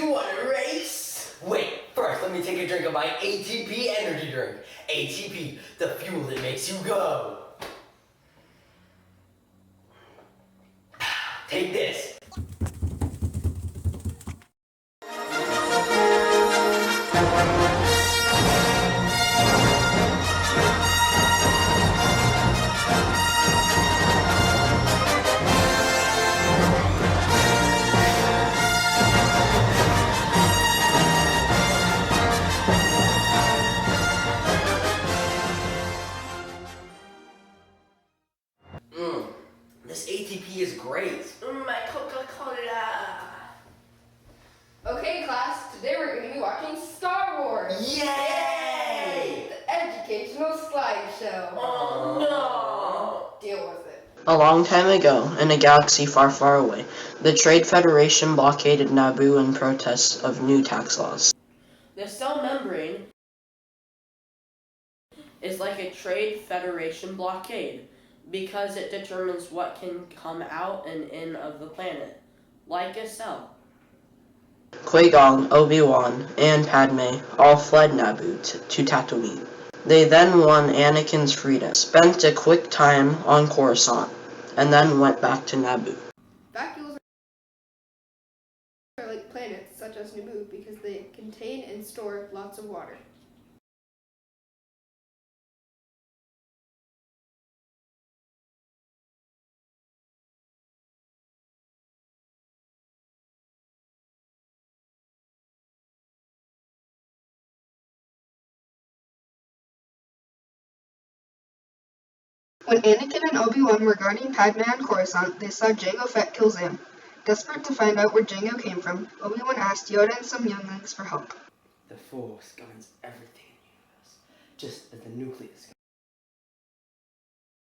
You want to race? Wait, first let me take a drink of my ATP energy drink. ATP, the fuel that makes you go. Take this. This ATP is great. My Coca-Cola. Okay, class, today we're going to be watching Star Wars. Yay! The educational slideshow. Oh no! Deal with it. A long time ago, in a galaxy far, far away, the Trade Federation blockaded Naboo in protest of new tax laws. The cell membrane is like a Trade Federation blockade because it determines what can come out and in of the planet, like a cell. Qui-Gon, Obi-Wan, and Padme all fled Naboo to Tatooine. They then won Anakin's freedom, spent a quick time on Coruscant, and then went back to Naboo. Vacuoles are like planets such as Naboo because they contain and store lots of water. When Anakin and Obi-Wan were guarding Padme on Coruscant, they saw Jango Fett kill Zam. Desperate to find out where Jango came from, Obi-Wan asked Yoda and some younglings for help. The Force governs everything in the universe, just as the nucleus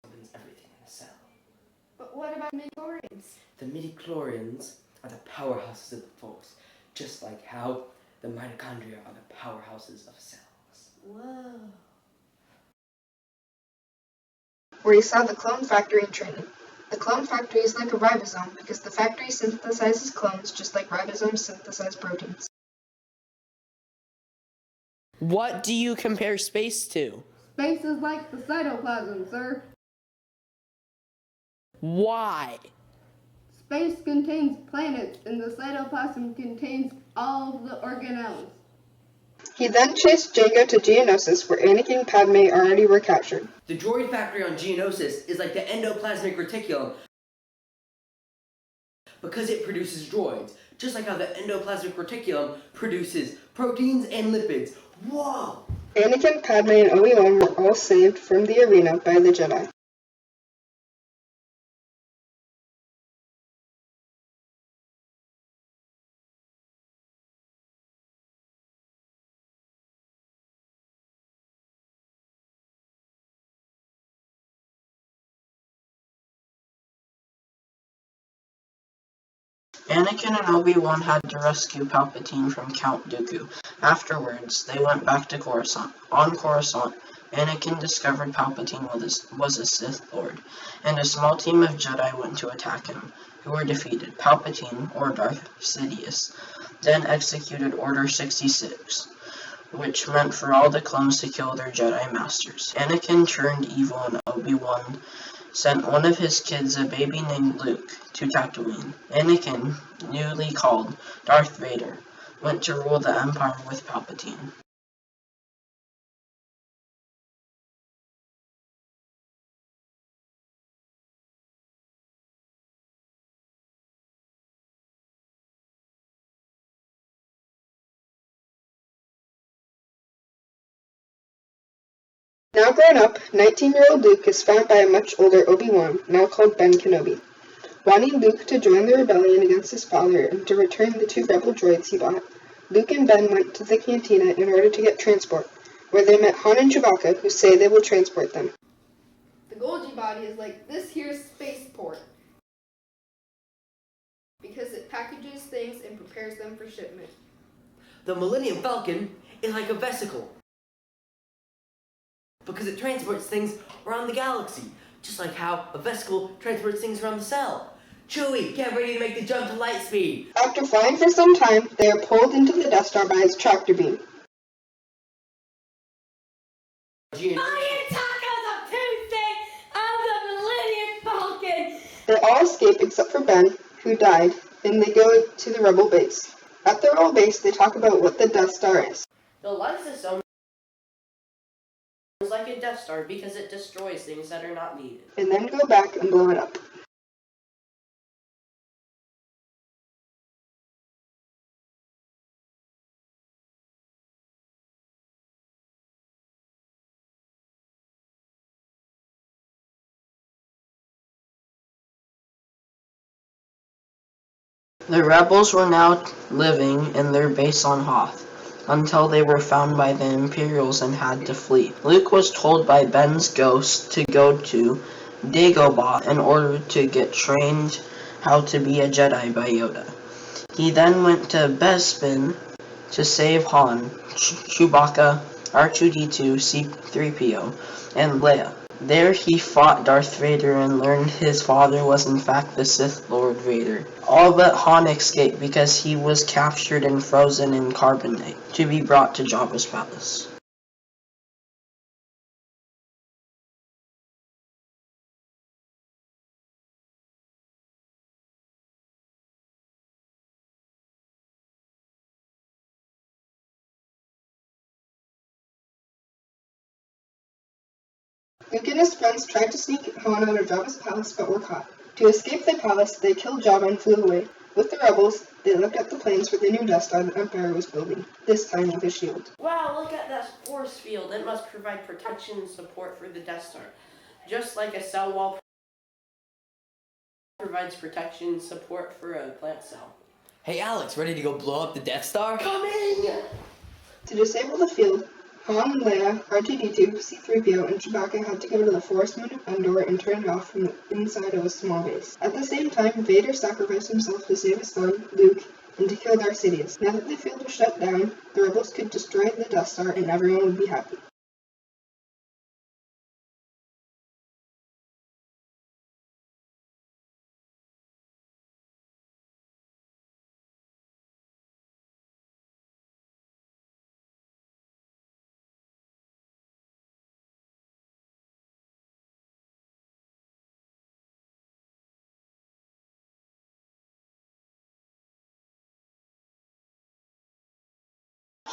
governs everything in a cell. But what about midichlorians? The midichlorians are the powerhouses of the Force, just like how the mitochondria are the powerhouses of cells. Whoa. Where he saw the clone factory in training. The clone factory is like a ribosome because the factory synthesizes clones just like ribosomes synthesize proteins. What do you compare space to? Space is like the cytoplasm, sir. Why? Space contains planets and the cytoplasm contains all of the organelles. He then chased Jango to Geonosis, where Anakin and Padme already were captured. The droid factory on Geonosis is like the endoplasmic reticulum because it produces droids, just like how the endoplasmic reticulum produces proteins and lipids. Whoa! Anakin, Padme, and Obi-Wan were all saved from the arena by the Jedi. Anakin and Obi-Wan had to rescue Palpatine from Count Dooku. Afterwards, they went back to Coruscant. On Coruscant, Anakin discovered Palpatine was a Sith Lord, and a small team of Jedi went to attack him, who were defeated. Palpatine, or Darth Sidious, then executed Order 66, which meant for all the clones to kill their Jedi masters. Anakin turned evil and Obi-Wan sent one of his kids, a baby named Luke, to Tatooine. Anakin, newly called Darth Vader, went to rule the Empire with Palpatine. Now grown up, 19-year-old Luke is found by a much older Obi-Wan, now called Ben Kenobi. Wanting Luke to join the rebellion against his father and to return the 2 rebel droids he bought, Luke and Ben went to the cantina in order to get transport, where they met Han and Chewbacca, who say they will transport them. The Golgi body is like this here's spaceport, because it packages things and prepares them for shipment. The Millennium Falcon is like a vesicle because it transports things around the galaxy, just like how a vesicle transports things around the cell. Chewie, get ready to make the jump to light speed! After flying for some time, they are pulled into the Death Star by its tractor beam. They all escape except for Ben, who died, and they go to the Rebel base. At the Rebel base, they talk about what the Death Star is. The lysosome is like a Death Star because it destroys things that are not needed. And then go back and blow it up. The rebels were now living in their base on Hoth, until they were found by the Imperials and had to flee. Luke was told by Ben's ghost to go to Dagobah in order to get trained how to be a Jedi by Yoda. He then went to Bespin to save Han, Chewbacca, R2-D2, C-3PO, and Leia. There he fought Darth Vader and learned his father was in fact the Sith Lord Vader. All but Han escaped because he was captured and frozen in carbonite to be brought to Jabba's palace. Luke and his friends tried to sneak Han out of Jabba's palace but were caught. To escape the palace, they killed Jabba and flew away. With the rebels, they looked at the plans for the new Death Star the Empire was building, this time with a shield. Wow, look at that force field. It must provide protection and support for the Death Star. Just like a cell wall provides protection and support for a plant cell. Hey Alex, ready to go blow up the Death Star? Coming! To disable the field, Han, Leia, R2-D2, C-3PO, and Chewbacca had to go to the forest moon of Endor and turn it off from the inside of a small base. At the same time, Vader sacrificed himself to save his son, Luke, and to kill Darth Sidious. Now that the field was shut down, the rebels could destroy the Death Star and everyone would be happy.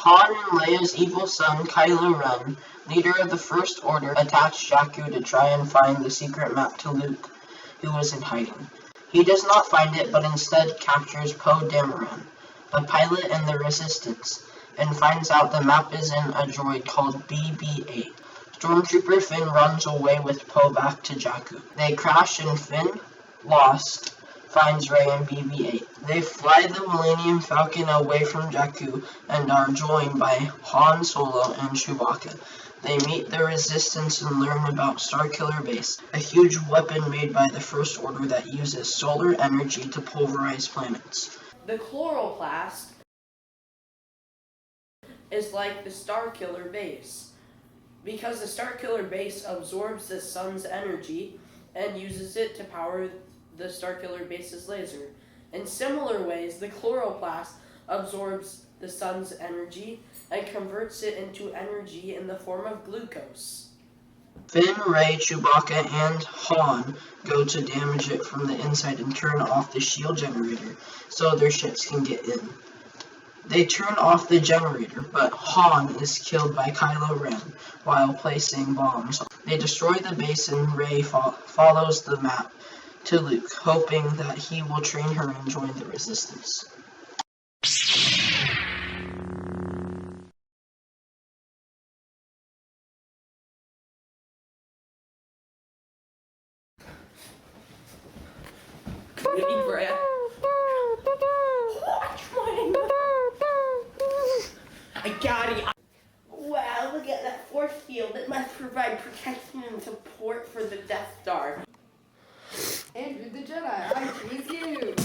Han and Leia's evil son, Kylo Ren, leader of the First Order, attached Jakku to try and find the secret map to Luke, who was in hiding. He does not find it, but instead captures Poe Dameron, a pilot in the Resistance, and finds out the map is in a droid called BB-8. Stormtrooper Finn runs away with Poe back to Jakku. They crash and Finn, lost, finds Rey and BB-8. They fly the Millennium Falcon away from Jakku and are joined by Han Solo and Chewbacca. They meet the Resistance and learn about Starkiller Base, a huge weapon made by the First Order that uses solar energy to pulverize planets. The chloroplast is like the Starkiller Base, because the Starkiller Base absorbs the sun's energy and uses it to power the Starkiller Base's laser. In similar ways, the chloroplast absorbs the sun's energy and converts it into energy in the form of glucose. Finn, Rey, Chewbacca, and Han go to damage it from the inside and turn off the shield generator so their ships can get in. They turn off the generator, but Han is killed by Kylo Ren while placing bombs. They destroy the base and Rey follows the map to Luke, hoping that he will train her and join the Resistance. Deep breath. I got it. Wow, look at that force field. It must provide protection and support for the Death Star. Andrew the Jedi, I choose you.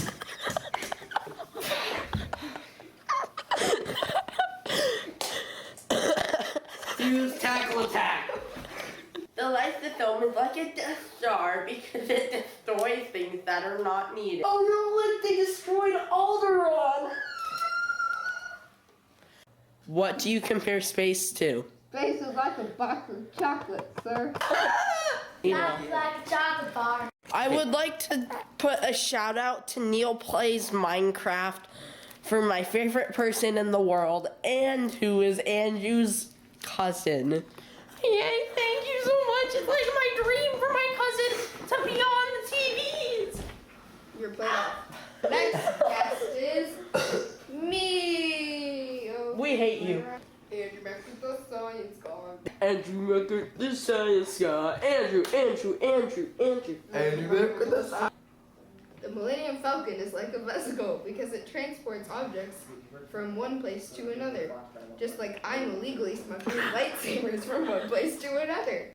Use tackle attack. The light the film is like a Death Star because it destroys things that are not needed. Oh no, look, they destroyed Alderaan! What do you compare space to? Space is like a box of chocolate, sir. Neil. like a chocolate bar. I would like to put a shout out to Neil Plays Minecraft for my favorite person in the world, and who is Andrew's cousin. Yay, thank you so much. It's like my dream for my cousin to be on the TVs. You're played off. Next guest is me. Oh, We hate you. Andrew back with the science guy. Andrew Record, the science guy. Andrew. The Millennium Falcon is like a vesicle because it transports objects from one place to another. Just like I'm illegally smuggling lightsabers from one place to another.